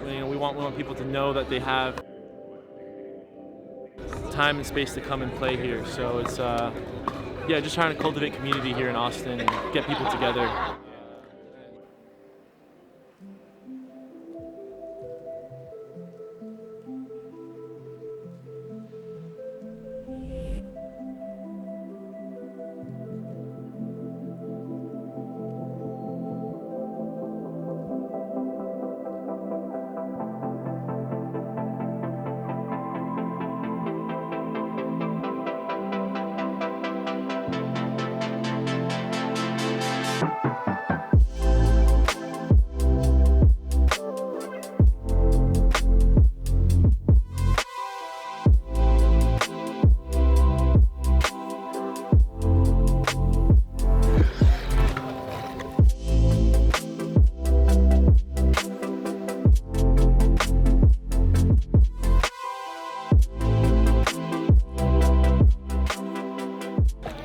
We want people to know that they have time and space to come and play here. So it's just trying to cultivate community here in Austin and get people together.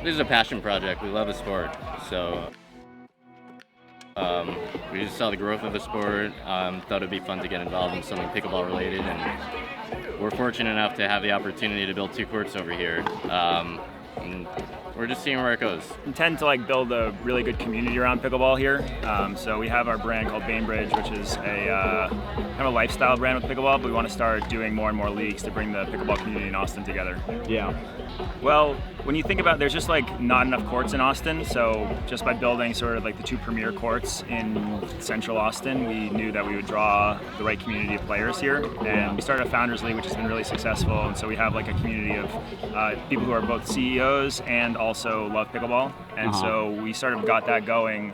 This is a passion project. We love the sport, so we just saw the growth of the sport. Thought it'd be fun to get involved in something pickleball related, and we're fortunate enough to have the opportunity to build 2 courts over here. And we're just seeing where it goes. We intend to build a really good community around pickleball here. So we have our brand called Bainbridge, which is a kind of a lifestyle brand with pickleball, but we want to start doing more and more leagues to bring the pickleball community in Austin together. Yeah. Well, when you think about it, there's just not enough courts in Austin, so just by building sort of the 2 premier courts in central Austin, we knew that we would draw the right community of players here. And we started a Founders League, which has been really successful, and so we have a community of people who are both CEOs and also love pickleball. And so we sort of got that going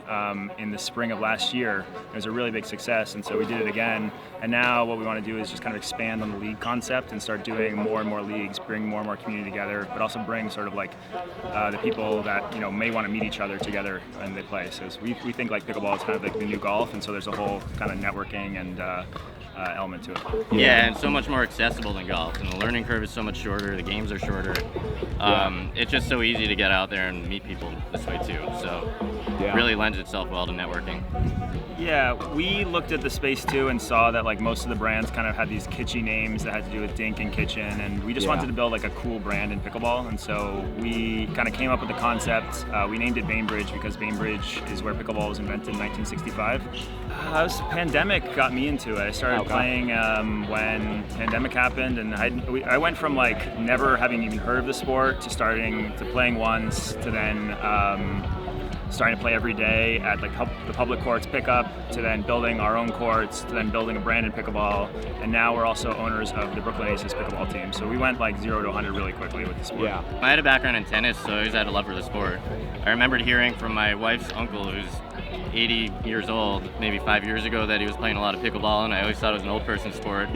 in the spring of last year. It was a really big success, and so we did it again. And now what we want to do is just kind of expand on the league concept and start doing more and more leagues, bring more and more community together, but also bring sort of the people that may want to meet each other together when they play. So we think pickleball is kind of the new golf, and so there's a whole kind of networking and element to it. Yeah, and so much more accessible than golf, and the learning curve is so much shorter, the games are shorter. It's just so easy to get out there and meet people this way too, so it really lends itself well to networking. Yeah, we looked at the space too and saw that most of the brands kind of had these kitschy names that had to do with dink and kitchen, and we just wanted to build a cool brand in pickleball, and so we kind of came up with the concept. We named it Bainbridge because Bainbridge is where pickleball was invented in 1965. The pandemic got me into it. I started playing when pandemic happened, and I went from never having even heard of the sport to playing once to then starting to play every day at the public courts pickup, to then building our own courts, to then building a brand in pickleball, and now we're also owners of the Brooklyn Aces pickleball team. So we went 0 to 100 really quickly with the sport. Yeah. I had a background in tennis, so I always had a love for the sport. I remembered hearing from my wife's uncle, who's 80 years old, maybe 5 years ago, that he was playing a lot of pickleball, and I always thought it was an old person's sport.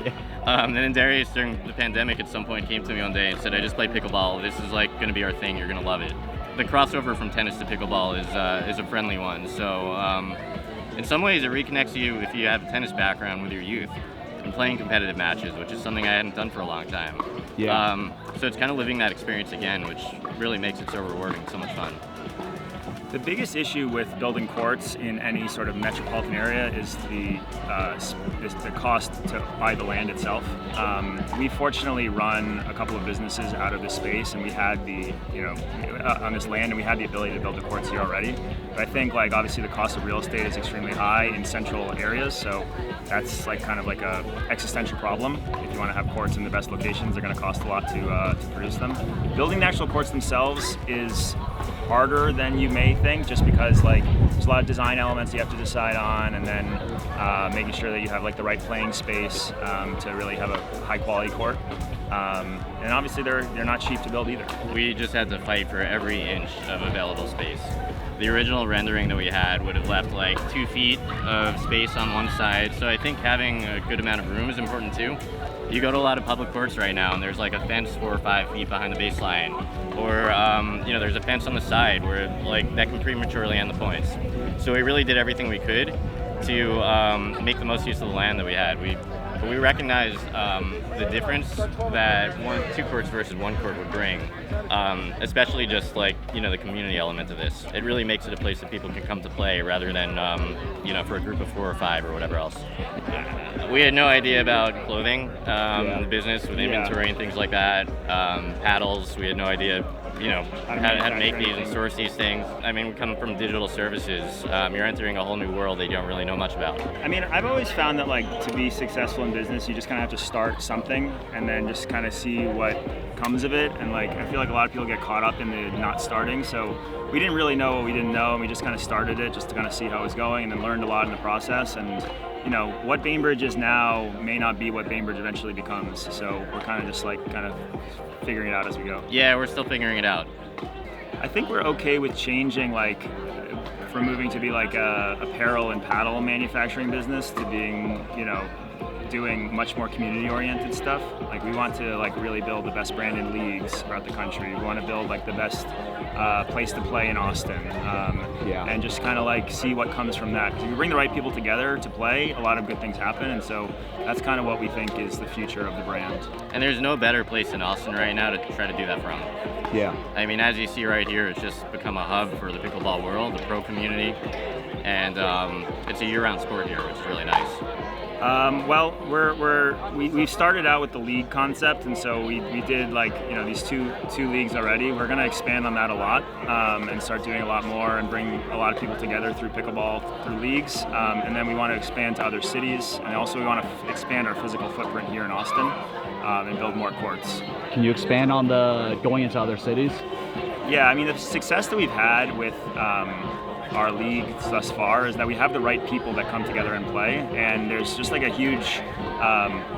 And then Darius, during the pandemic, at some point came to me one day and said, "I just play pickleball. This is going to be our thing. You're going to love it." The crossover from tennis to pickleball is a friendly one. So in some ways it reconnects you if you have a tennis background with your youth and playing competitive matches, which is something I hadn't done for a long time. Yeah. So it's kind of living that experience again, which really makes it so rewarding, so much fun. The biggest issue with building courts in any sort of metropolitan area is the cost to buy the land itself. We fortunately run a couple of businesses out of this space, and we had on this land, and we had the ability to build the courts here already. But I think obviously the cost of real estate is extremely high in central areas, so that's kind of a existential problem. If you want to have courts in the best locations, they're going to cost a lot to produce them. Building the actual courts themselves is harder than you may think, just because there's a lot of design elements you have to decide on, and then making sure that you have the right playing space to really have a high quality court. And obviously they're not cheap to build either. We just had to fight for every inch of available space. The original rendering that we had would have left 2 feet of space on one side, so I think having a good amount of room is important too. You go to a lot of public courts right now, and there's a fence 4 or 5 feet behind the baseline, or there's a fence on the side where that can prematurely end the points. So we really did everything we could to make the most use of the land that we had. We But we recognize the difference that two courts versus one court would bring, especially just like, the community element of this. It really makes it a place that people can come to play rather than, for a group of 4 or 5 or whatever else. We had no idea about clothing, the business with inventory and things like that. Paddles, we had no idea, how to make these and source these things. I mean, we come from digital services. You're entering a whole new world that you don't really know much about. I mean, I've always found that to be successful in business, you just kind of have to start something and then just kind of see what comes of it. And I feel like a lot of people get caught up in the not starting. So we didn't really know what we didn't know, and we just kind of started it just to kind of see how it was going, and then learned a lot in the process. And what Bainbridge is now may not be what Bainbridge eventually becomes. So we're kind of just figuring it out as we go. Yeah, we're still figuring it out. I think we're okay with changing from moving to be a apparel and paddle manufacturing business to being, doing much more community-oriented stuff. We want to really build the best branded leagues throughout the country. We want to build the best place to play in Austin, and just kind of see what comes from that. Because if you bring the right people together to play, a lot of good things happen, and so that's kind of what we think is the future of the brand. And there's no better place in Austin right now to try to do that from. Yeah. I mean, as you see right here, it's just become a hub for the pickleball world, the pro community, and it's a year-round sport here, which is really nice. Well, we started out with the league concept, and so we did these two leagues already. We're going to expand on that a lot, and start doing a lot more and bring a lot of people together through pickleball, through leagues, and then we want to expand to other cities, and also we want to expand our physical footprint here in Austin, and build more courts. Can you expand on the going into other cities? Yeah, I mean, the success that we've had with our league thus far is that we have the right people that come together and play, and there's just a huge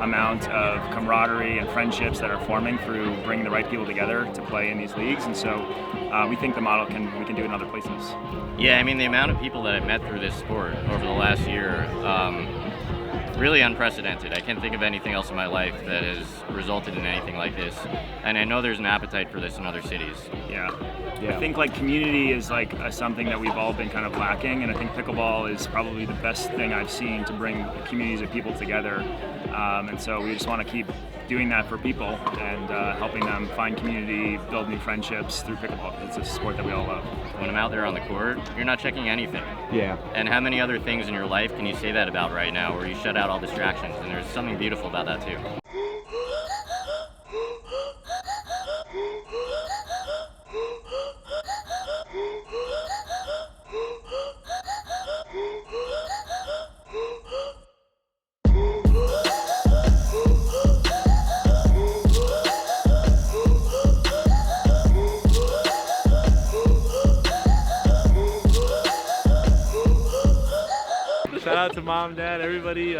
amount of camaraderie and friendships that are forming through bringing the right people together to play in these leagues, and so we think the model we can do in other places. Yeah, I mean, the amount of people that I've met through this sport over the last year, really unprecedented. I can't think of anything else in my life that has resulted in anything like this, and I know there's an appetite for this in other cities. Yeah. I think community is something that we've all been kind of lacking, and I think pickleball is probably the best thing I've seen to bring communities of people together, and so we just want to keep doing that for people and helping them find community, build new friendships through pickleball. It's a sport that we all love. When I'm out there on the court, you're not checking anything. Yeah. And how many other things in your life can you say that about right now, where you shut out all distractions? And there's something beautiful about that too. Shout out to mom, dad, everybody.